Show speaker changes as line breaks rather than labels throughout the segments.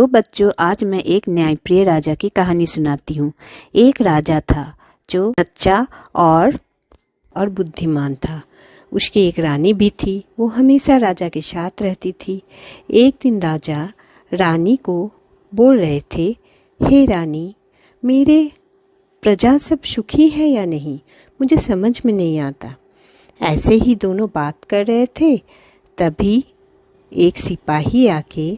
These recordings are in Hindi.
तो बच्चों, आज मैं एक न्यायप्रिय राजा की कहानी सुनाती हूँ। एक राजा था जो सच्चा और बुद्धिमान था। उसकी एक रानी भी थी, वो हमेशा राजा के साथ रहती थी। एक दिन राजा रानी को बोल रहे थे, हे रानी, मेरे प्रजा सब सुखी है या नहीं, मुझे समझ में नहीं आता। ऐसे ही दोनों बात कर रहे थे, तभी एक सिपाही आके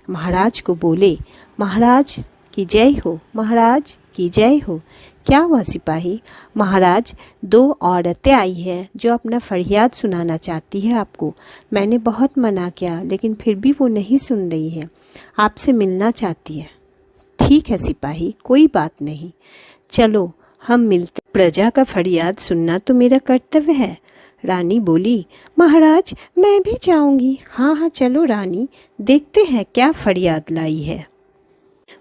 महाराज को बोले, महाराज की जय हो, महाराज की जय हो। क्या हुआ सिपाही? महाराज, 2 औरतें आई हैं जो अपना फरियाद सुनाना चाहती है आपको। मैंने बहुत मना किया, लेकिन फिर भी वो नहीं सुन रही है, आपसे मिलना चाहती है। ठीक है सिपाही, कोई बात नहीं, चलो हम मिलते। प्रजा का फरियाद सुनना तो मेरा कर्तव्य है। रानी बोली, महाराज मैं भी जाऊंगी। हाँ, चलो रानी, देखते हैं क्या फरियाद लाई है।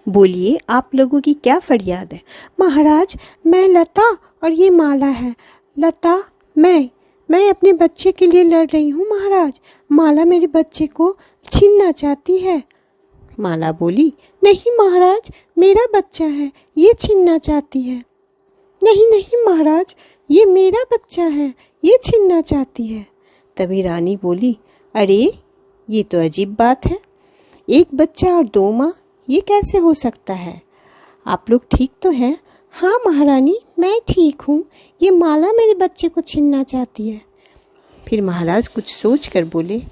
बोलिए, आप लोगों की क्या फरियाद है? महाराज, मैं लता और ये माला है। लता, मैं अपने बच्चे के लिए लड़ रही हूँ महाराज। माला मेरे बच्चे को छीनना चाहती है। माला बोली, नहीं महाराज, मेरा बच्चा है, ये छीनना चाहती है। नहीं महाराज, ये मेरा बच्चा है, ये छीनना चाहती है। तभी रानी बोली, अरे ये तो अजीब बात है, एक बच्चा और 2 माँ, ये कैसे हो सकता है? आप लोग ठीक तो हैं? हाँ महारानी, मैं ठीक हूँ, ये माला मेरे बच्चे को छीनना चाहती है। फिर महाराज कुछ सोच कर बोले,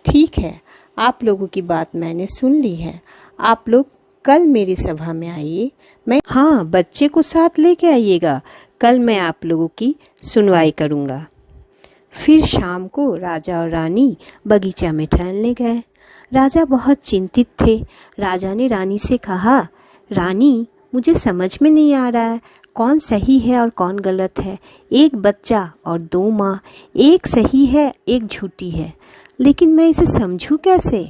ठीक है, आप लोगों की बात मैंने सुन ली है, आप लोग कल मेरी सभा में आइए। हाँ, बच्चे को साथ लेके आइएगा, कल मैं आप लोगों की सुनवाई करूँगा। फिर शाम को राजा और रानी बगीचा में टहलने गए। राजा बहुत चिंतित थे। राजा ने रानी से कहा, रानी, मुझे समझ में नहीं आ रहा है कौन सही है और कौन गलत है। एक बच्चा और 2 माँ, एक सही है एक झूठी है, लेकिन मैं इसे समझूं कैसे?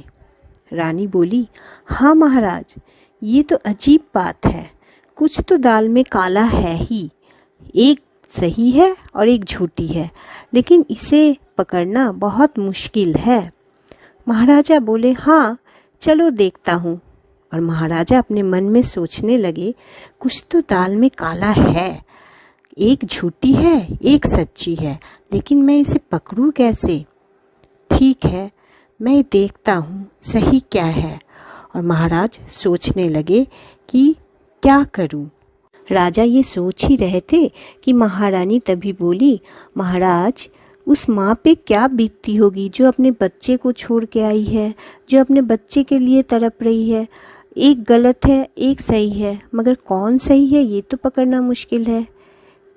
रानी बोली, हाँ महाराज, ये तो अजीब बात है, कुछ तो दाल में काला है ही। एक सही है और एक झूठी है, लेकिन इसे पकड़ना बहुत मुश्किल है। महाराजा बोले, हाँ चलो देखता हूँ। और महाराजा अपने मन में सोचने लगे, कुछ तो दाल में काला है, एक झूठी है एक सच्ची है, लेकिन मैं इसे पकड़ूं कैसे? ठीक है, मैं देखता हूँ सही क्या है। और महाराज सोचने लगे कि क्या करूं। राजा ये सोच ही रहे थे कि महारानी तभी बोली, महाराज, उस माँ पे क्या बीतती होगी जो अपने बच्चे को छोड़ के आई है, जो अपने बच्चे के लिए तड़प रही है। एक गलत है एक सही है, मगर कौन सही है ये तो पकड़ना मुश्किल है।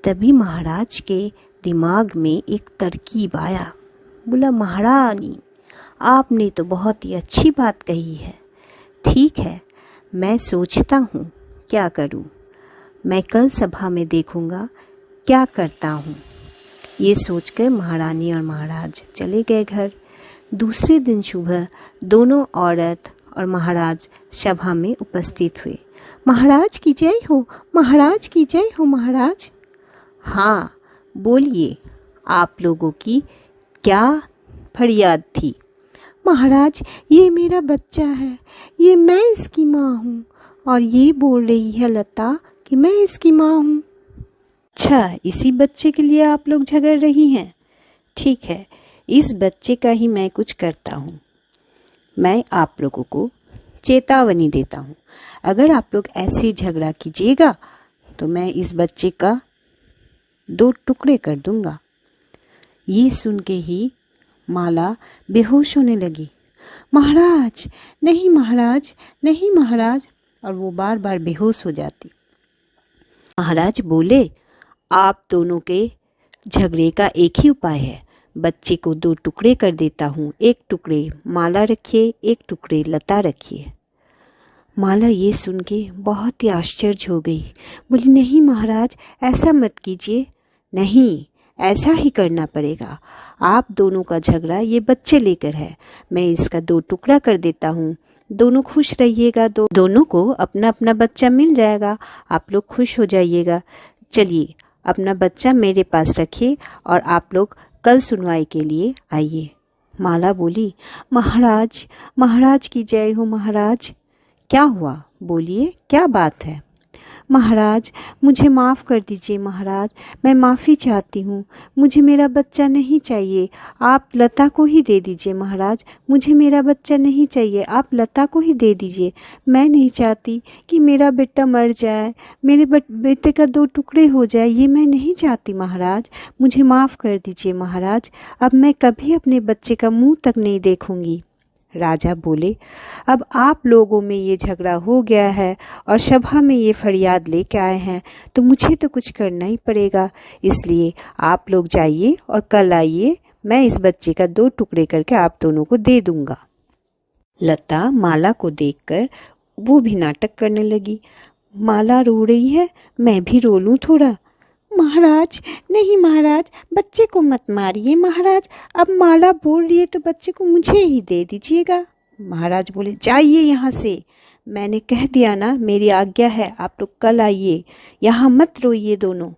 तभी महाराज के दिमाग में एक तरकीब आया। बोला, महारानी, आपने तो बहुत ही अच्छी बात कही है। ठीक है, मैं सोचता हूँ क्या करूँ, मैं कल सभा में देखूँगा क्या करता हूँ। ये सोचकर महारानी और महाराज चले गए घर। दूसरे दिन सुबह दोनों औरत और महाराज सभा में उपस्थित हुए। महाराज की जय हो, महाराज की जय हो महाराज। हाँ बोलिए, आप लोगों की क्या फरियाद थी? महाराज, ये मेरा बच्चा है, ये मैं इसकी माँ हूँ, और ये बोल रही है लता कि मैं इसकी माँ हूँ। अच्छा, इसी बच्चे के लिए आप लोग झगड़ रही हैं? ठीक है, इस बच्चे का ही मैं कुछ करता हूँ। मैं आप लोगों को चेतावनी देता हूँ, अगर आप लोग ऐसे झगड़ा कीजिएगा तो मैं इस बच्चे का 2 टुकड़े कर दूंगा। ये सुन के ही माला बेहोश होने लगी। महाराज, नहीं महाराज, नहीं महाराज, और वो बार बार बेहोश हो जाती। महाराज बोले, आप दोनों के झगड़े का एक ही उपाय है, बच्चे को 2 टुकड़े कर देता हूँ, एक टुकड़े माला रखिए, एक टुकड़े लता रखिए। माला ये सुन के बहुत ही आश्चर्य हो गई। बोली, नहीं महाराज, ऐसा मत कीजिए। नहीं, ऐसा ही करना पड़ेगा, आप दोनों का झगड़ा ये बच्चे लेकर है, मैं इसका 2 टुकड़ा कर देता हूँ, दोनों खुश रहिएगा, दोनों को अपना अपना बच्चा मिल जाएगा, आप लोग खुश हो जाइएगा। चलिए, अपना बच्चा मेरे पास रखिए और आप लोग कल सुनवाई के लिए आइए। माला बोली, महाराज, महाराज की जय हो महाराज। क्या हुआ, बोलिए क्या बात है। महाराज मुझे माफ़ कर दीजिए महाराज, मैं माफ़ी चाहती हूँ, मुझे मेरा बच्चा नहीं चाहिए, आप लता को ही दे दीजिए महाराज, मुझे मेरा बच्चा नहीं चाहिए, आप लता को ही दे दीजिए। मैं नहीं चाहती कि मेरा बेटा मर जाए, मेरे बेटे का 2 टुकड़े हो जाए, ये मैं नहीं चाहती महाराज, मुझे माफ़ कर दीजिए महाराज, अब मैं कभी अपने बच्चे का मुँह तक नहीं देखूंगी। राजा बोले, अब आप लोगों में ये झगड़ा हो गया है और सभा में ये फरियाद लेके आए हैं, तो मुझे तो कुछ करना ही पड़ेगा, इसलिए आप लोग जाइए और कल आइए, मैं इस बच्चे का 2 टुकड़े करके आप दोनों को दे दूंगा। लता माला को देखकर वो भी नाटक करने लगी। माला रो रही है, मैं भी रो लूं थोड़ा। महाराज नहीं महाराज, बच्चे को मत मारिए महाराज, अब माला बोल रही है तो बच्चे को मुझे ही दे दीजिएगा। महाराज बोले, जाइए यहाँ से, मैंने कह दिया ना, मेरी आज्ञा है, आप लोग कल आइए, यहाँ मत रोइए दोनों।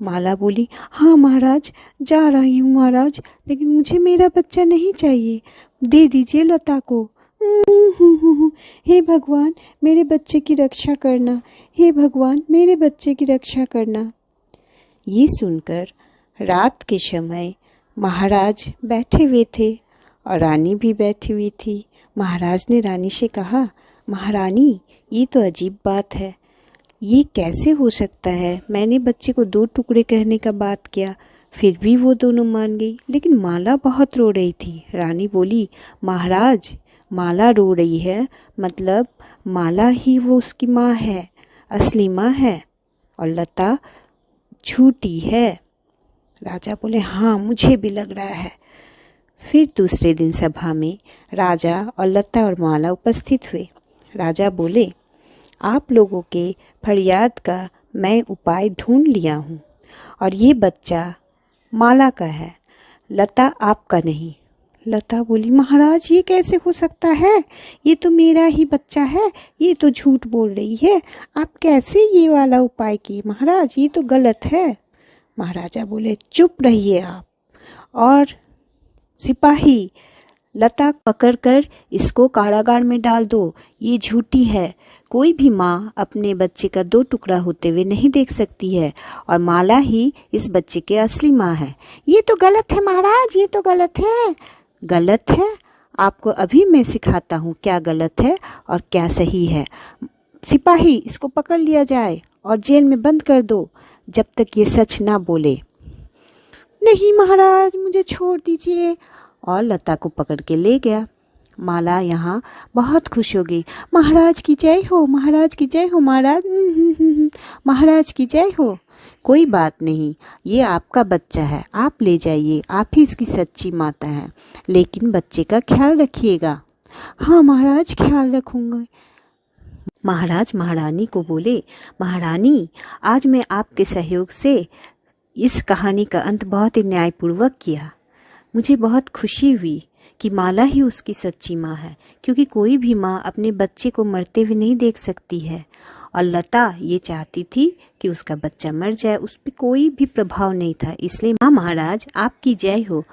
माला बोली, हाँ महाराज जा रही हूँ महाराज, लेकिन मुझे मेरा बच्चा नहीं चाहिए, दे दीजिए लता को। हे भगवान मेरे बच्चे की रक्षा करना, हे भगवान मेरे बच्चे की रक्षा करना। ये सुनकर रात के समय महाराज बैठे हुए थे और रानी भी बैठी हुई थी। महाराज ने रानी से कहा, महारानी ये तो अजीब बात है, ये कैसे हो सकता है, मैंने बच्चे को 2 टुकड़े कहने का बात किया, फिर भी वो दोनों मान गई, लेकिन माला बहुत रो रही थी। रानी बोली, महाराज माला रो रही है, मतलब माला ही वो उसकी माँ है, असली माँ है, और लता झूठी है। राजा बोले, हाँ मुझे भी लग रहा है। फिर दूसरे दिन सभा में राजा और लता और माला उपस्थित हुए। राजा बोले, आप लोगों के फरियाद का मैं उपाय ढूंढ लिया हूँ और ये बच्चा माला का है, लता आपका नहीं। लता बोली, महाराज ये कैसे हो सकता है, ये तो मेरा ही बच्चा है, ये तो झूठ बोल रही है, आप कैसे ये वाला उपाय किए महाराज, ये तो गलत है। महाराजा बोले, चुप रहिए आप, और सिपाही लता पकड़कर इसको कारागार में डाल दो, ये झूठी है, कोई भी माँ अपने बच्चे का 2 टुकड़ा होते हुए नहीं देख सकती है, और माला ही इस बच्चे के असली माँ है। ये तो गलत है महाराज, ये तो गलत है। गलत है, आपको अभी मैं सिखाता हूँ क्या गलत है और क्या सही है। सिपाही इसको पकड़ लिया जाए और जेल में बंद कर दो जब तक ये सच ना बोले। नहीं महाराज मुझे छोड़ दीजिए, और लता को पकड़ के ले गया। माला यहाँ बहुत खुश हो गई, महाराज की जय हो, महाराज की जय हो, महाराज महाराज की जय हो। कोई बात नहीं, ये आपका बच्चा है, आप ले जाइए, आप ही इसकी सच्ची माता हैं, लेकिन बच्चे का ख्याल रखिएगा। हाँ महाराज ख्याल रखूंगा। महाराज महारानी को बोले, महारानी आज मैं आपके सहयोग से इस कहानी का अंत बहुत ही न्यायपूर्वक किया, मुझे बहुत खुशी हुई कि माला ही उसकी सच्ची माँ है, क्योंकि कोई भी माँ अपने बच्चे को मरते हुए नहीं देख सकती है, और लता ये चाहती थी कि उसका बच्चा मर जाए, उस पर कोई भी प्रभाव नहीं था, इसलिए माँ महाराज आपकी जय हो,